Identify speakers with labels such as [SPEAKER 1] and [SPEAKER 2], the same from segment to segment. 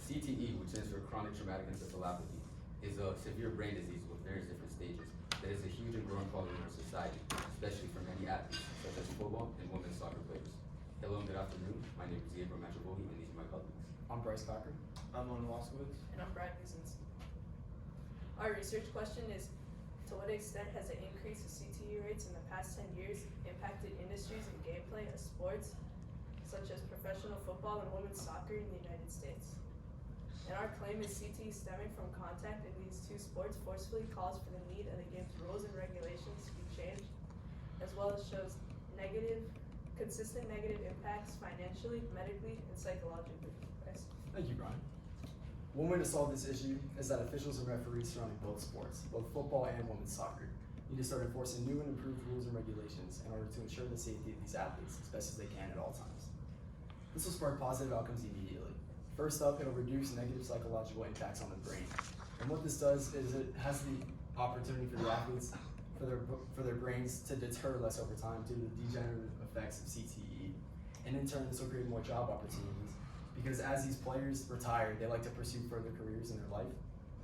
[SPEAKER 1] CTE, which stands for chronic traumatic encephalopathy, is a severe brain disease with various different stages that is a huge and growing problem in our society, especially for many athletes, such as football and women's soccer players. Hello and good afternoon. My name is Gabriel Machevoli, and these are my colleagues.
[SPEAKER 2] I'm Bryce Cocker.
[SPEAKER 3] I'm Owen Waskowitz.
[SPEAKER 4] And I'm Brad Cousins. Our research question is, to what extent has the increase of CTE rates in the past 10 years impacted industries and gameplay of sports, such as professional football and women's soccer in the United States? And our claim is CTE stemming from contact in these two sports forcefully calls for the need of the game's rules and regulations to be changed, as well as shows consistent negative impacts financially, medically, and psychologically. Bryce?
[SPEAKER 2] Thank you, Brian. One way to solve this issue is that officials and referees surrounding both sports, both football and women's soccer, need to start enforcing new and improved rules and regulations in order to ensure the safety of these athletes as best as they can at all times. This will spark positive outcomes immediately. First up, it'll reduce negative psychological impacts on the brain. And what this does is it has the opportunity for the athletes, for their brains to deter less over time due to the degenerative effects of CTE. And in turn, this will create more job opportunities because as these players retire, they like to pursue further careers in their life.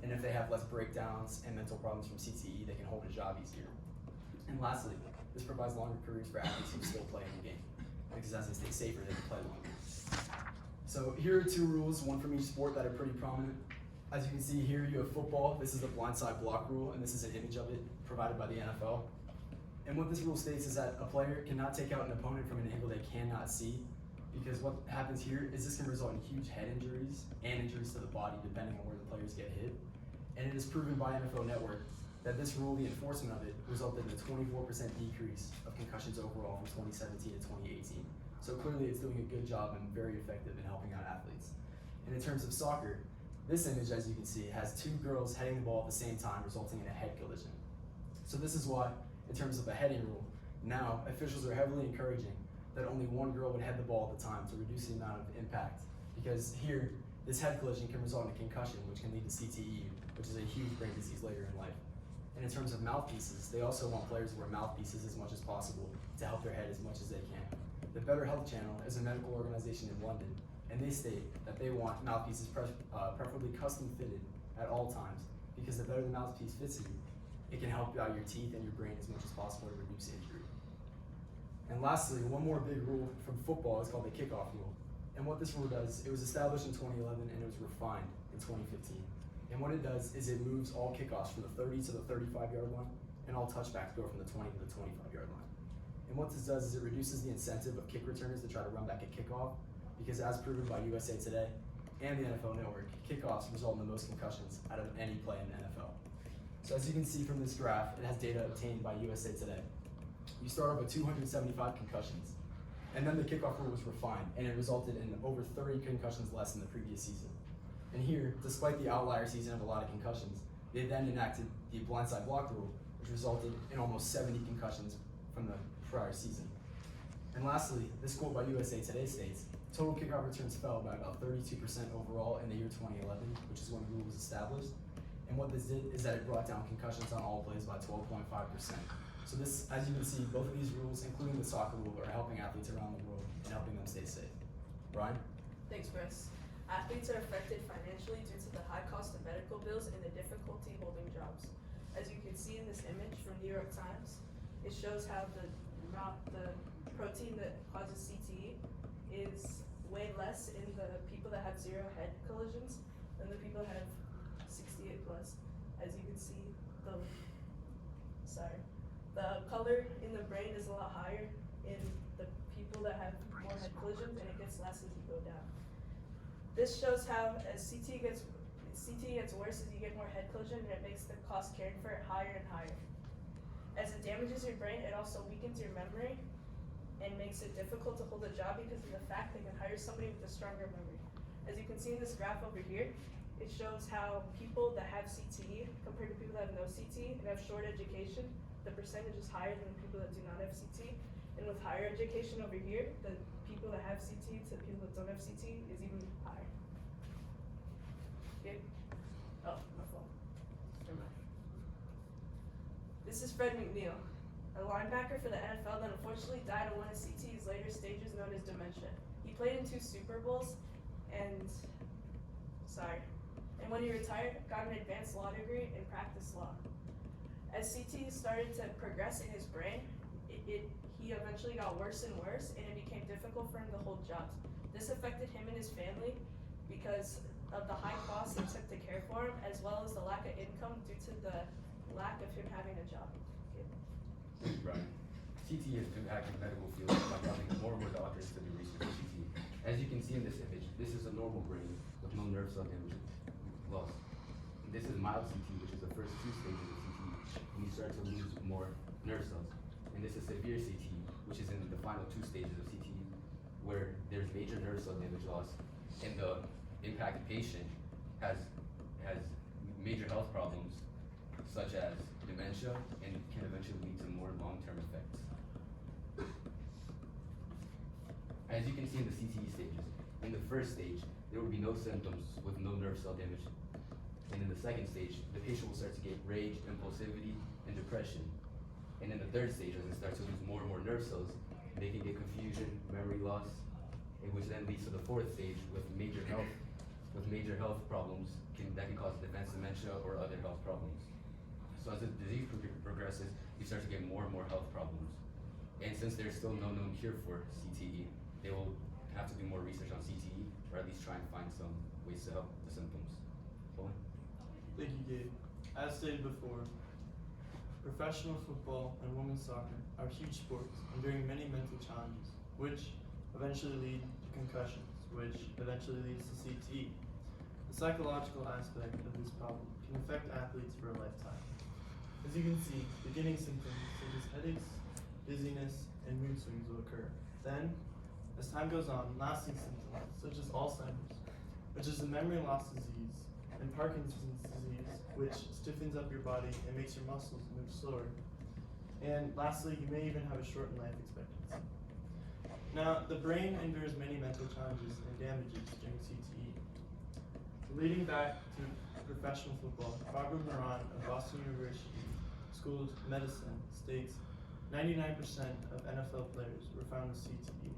[SPEAKER 2] And if they have less breakdowns and mental problems from CTE, they can hold a job easier. And lastly, this provides longer careers for athletes who still play in the game because as they stay safer, they can play longer. So here are two rules, one from each sport that are pretty prominent. As you can see here, you have football. This is the blindside block rule, and this is an image of it provided by the NFL. And what this rule states is that a player cannot take out an opponent from an angle they cannot see, because what happens here is this can result in huge head injuries and injuries to the body depending on where the players get hit. And it is proven by NFL Network that this rule, the enforcement of it, resulted in a 24% decrease of concussions overall from 2017 to 2018. So clearly it's doing a good job and very effective in helping out athletes. And in terms of soccer, this image, as you can see, has two girls heading the ball at the same time, resulting in a head collision. So this is why, in terms of the heading rule, now officials are heavily encouraging that only one girl would head the ball at the time to reduce the amount of impact. Because here, this head collision can result in a concussion, which can lead to CTE, which is a huge brain disease later in life. And in terms of mouthpieces, they also want players to wear mouthpieces as much as possible to help their head as much as they can. The Better Health Channel is a medical organization in London, and they state that they want mouthpieces preferably custom fitted at all times, because the better the mouthpiece fits you, it can help out your teeth and your brain as much as possible to reduce injury. And lastly, one more big rule from football is called the kickoff rule. And what this rule does, it was established in 2011 and it was refined in 2015. And what it does is it moves all kickoffs from the 30 to the 35-yard line, and all touchbacks go from the 20 to the 25-yard line. And what this does is it reduces the incentive of kick returners to try to run back a kickoff, because as proven by USA Today and the NFL Network, kickoffs result in the most concussions out of any play in the NFL. So as you can see from this graph, it has data obtained by USA Today. You start off with 275 concussions, and then the kickoff rule was refined, and it resulted in over 30 concussions less than the previous season. And here, despite the outlier season of a lot of concussions, they then enacted the blindside block rule, which resulted in almost 70 concussions from the prior season. And lastly, this quote by USA Today states, total kickoff returns fell by about 32% overall in the year 2011, which is when the rule was established. And what this did is that it brought down concussions on all plays by 12.5%. So this, as you can see, both of these rules, including the soccer rule, are helping athletes around the world and helping them stay safe. Brian?
[SPEAKER 4] Thanks, Bryce. Athletes are affected financially due to the high cost of medical bills and the difficulty holding jobs. As you can see in this image from New York Times, it shows how the protein that causes CTE is way less in the people that have 0 head collisions than the people that have 68 plus. As you can see, the color in the brain is a lot higher in the people that have more head collisions, and it gets less as you go down. This shows how as CTE gets worse as you get more head collision, and it makes the cost caring for it higher and higher. As it damages your brain, it also weakens your memory and makes it difficult to hold a job because of the fact they can hire somebody with a stronger memory. As you can see in this graph over here, it shows how people that have CTE compared to people that have no CTE and have short education, the percentage is higher than the people that do not have CTE. And with higher education over here, the people that have CTE to the people that don't have CTE is even higher. Okay? Oh, my phone. Never mind. This is Fred McNeil, a linebacker for the NFL that unfortunately died of one of CTE's later stages known as dementia. He played in 2 Super Bowls, and retire. And when he retired, got an advanced law degree and practiced law. As CT started to progress in his brain, he eventually got worse and worse, and it became difficult for him to hold jobs. This affected him and his family because of the high costs it took to care for him, as well as the lack of income due to the lack of him having a job.
[SPEAKER 1] Thank you, Brian. CT is impacting medical fields by causing more and more doctors to do research on CT. As you can see in this image, this is a normal brain with no nerve cell damage loss. This is mild CT, which is the first 2 stages of CT, when you start to lose more nerve cells. And this is severe CT, which is in the final 2 stages of CT, where there's major nerve cell damage loss, and the impacted patient has major health problems, such as dementia, and can eventually lead to more long-term effects. As you can see in the CTE stages, in the first stage, there will be no symptoms with no nerve cell damage. And in the second stage, the patient will start to get rage, impulsivity, and depression. And in the third stage, as they start to lose more and more nerve cells, they can get confusion, memory loss, and which then leads to the 4th stage with major health problems that can cause advanced dementia or other health problems. So as the disease progresses, you start to get more and more health problems. And since there's still no known cure for CTE, they will have to do more research on CTE, or at least try and find some ways to help the symptoms. Owen?
[SPEAKER 3] Thank you, Gabe. As stated before, professional football and women's soccer are huge sports, enduring many mental challenges, which eventually lead to concussions, which eventually leads to CTE. The psychological aspect of this problem can affect athletes for a lifetime. As you can see, beginning symptoms such as headaches, dizziness, and mood swings will occur. Then, as time goes on, lasting symptoms such as Alzheimer's, which is a memory loss disease, and Parkinson's disease, which stiffens up your body and makes your muscles move slower. And lastly, you may even have a shortened life expectancy. Now, the brain endures many mental challenges and damages during CTE. Leading back to professional football, Barbara Moran of Boston University School of Medicine states 99% of NFL players were found with CTE.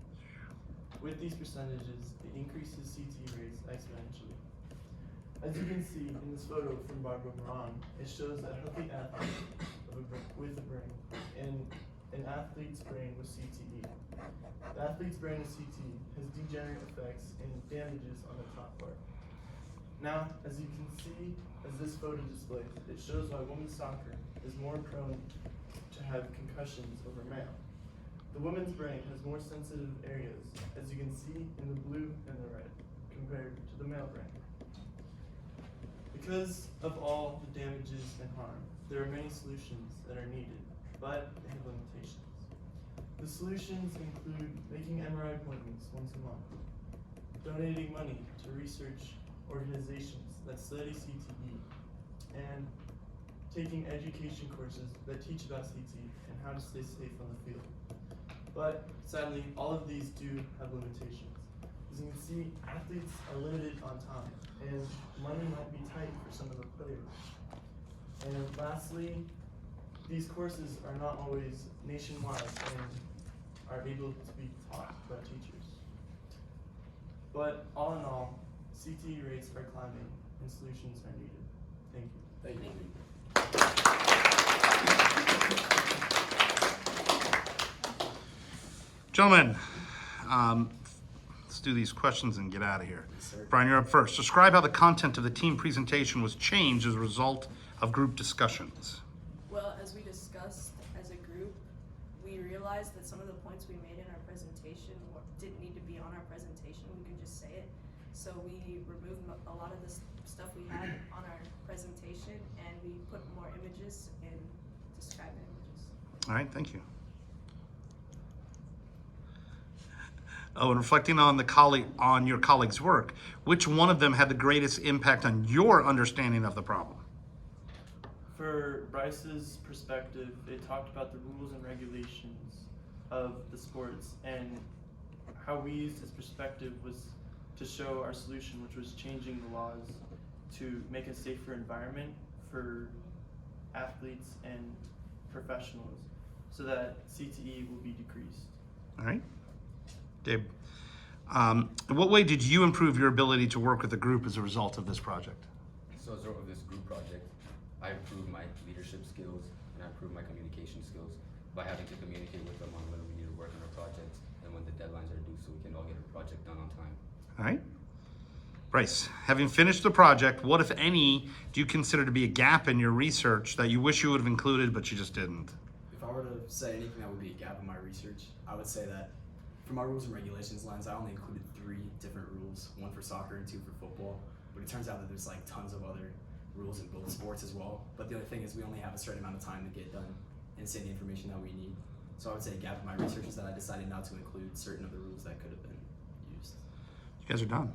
[SPEAKER 3] With these percentages, it increases CTE rates exponentially. As you can see in this photo from Barbara Moran, it shows a healthy athlete with a brain and an athlete's brain with CTE. The athlete's brain with CTE has degenerate effects and damages on the top part. Now, as you can see, as this photo displays, it shows why women's soccer is more prone to have concussions over male. The women's brain has more sensitive areas, as you can see in the blue and the red, compared to the male brain. Because of all the damages and harm, there are many solutions that are needed, but they have limitations. The solutions include making MRI appointments once a month, donating money to research organizations that study CTE, and taking education courses that teach about CTE and how to stay safe on the field. But sadly, all of these do have limitations. As you can see, athletes are limited on time, and money might be tight for some of the players. And lastly, these courses are not always nationwide and are able to be taught by teachers. But all in all, CTE rates are climbing and solutions are needed. Thank you.
[SPEAKER 2] Thank you.
[SPEAKER 5] Gentlemen, let's do these questions and get out of here.
[SPEAKER 2] Yes, sir.
[SPEAKER 5] Brian, you're up first. Describe how the content of the team presentation was changed as a result of group discussions.
[SPEAKER 4] Well, as we discussed as a group, we realized that some of the points we made in our presentation didn't need to be on our presentation. We can just say it. So we removed a lot of the stuff we had on our presentation, and we put more images and describing images.
[SPEAKER 5] All right, thank you. Oh, and reflecting on your colleagues' work, which one of them had the greatest impact on your understanding of the problem?
[SPEAKER 3] For Bryce's perspective, it talked about the rules and regulations of the sports, and how we used his perspective was to show our solution, which was changing the laws to make a safer environment for athletes and professionals so that CTE will be decreased.
[SPEAKER 5] All right. Gabe, In what way did you improve your ability to work with a group as a result of this project?
[SPEAKER 1] So as a result of this group project, I improved my leadership skills and I improved my communication skills by having to communicate with them on when we need to work on our projects and when the deadlines are due so we can all get a project done on time.
[SPEAKER 5] All right. Bryce, having finished the project, what, if any, do you consider to be a gap in your research that you wish you would have included but you just didn't?
[SPEAKER 2] If I were to say anything that would be a gap in my research, I would say that for my rules and regulations lens, I only included 3 different rules, 1 for soccer and 2 for football. But it turns out that there's like tons of other rules in both sports as well. But the other thing is we only have a certain amount of time to get done and say the information that we need. So I would say a gap in my research is that I decided not to include certain of the rules that could have been used.
[SPEAKER 5] You guys are done.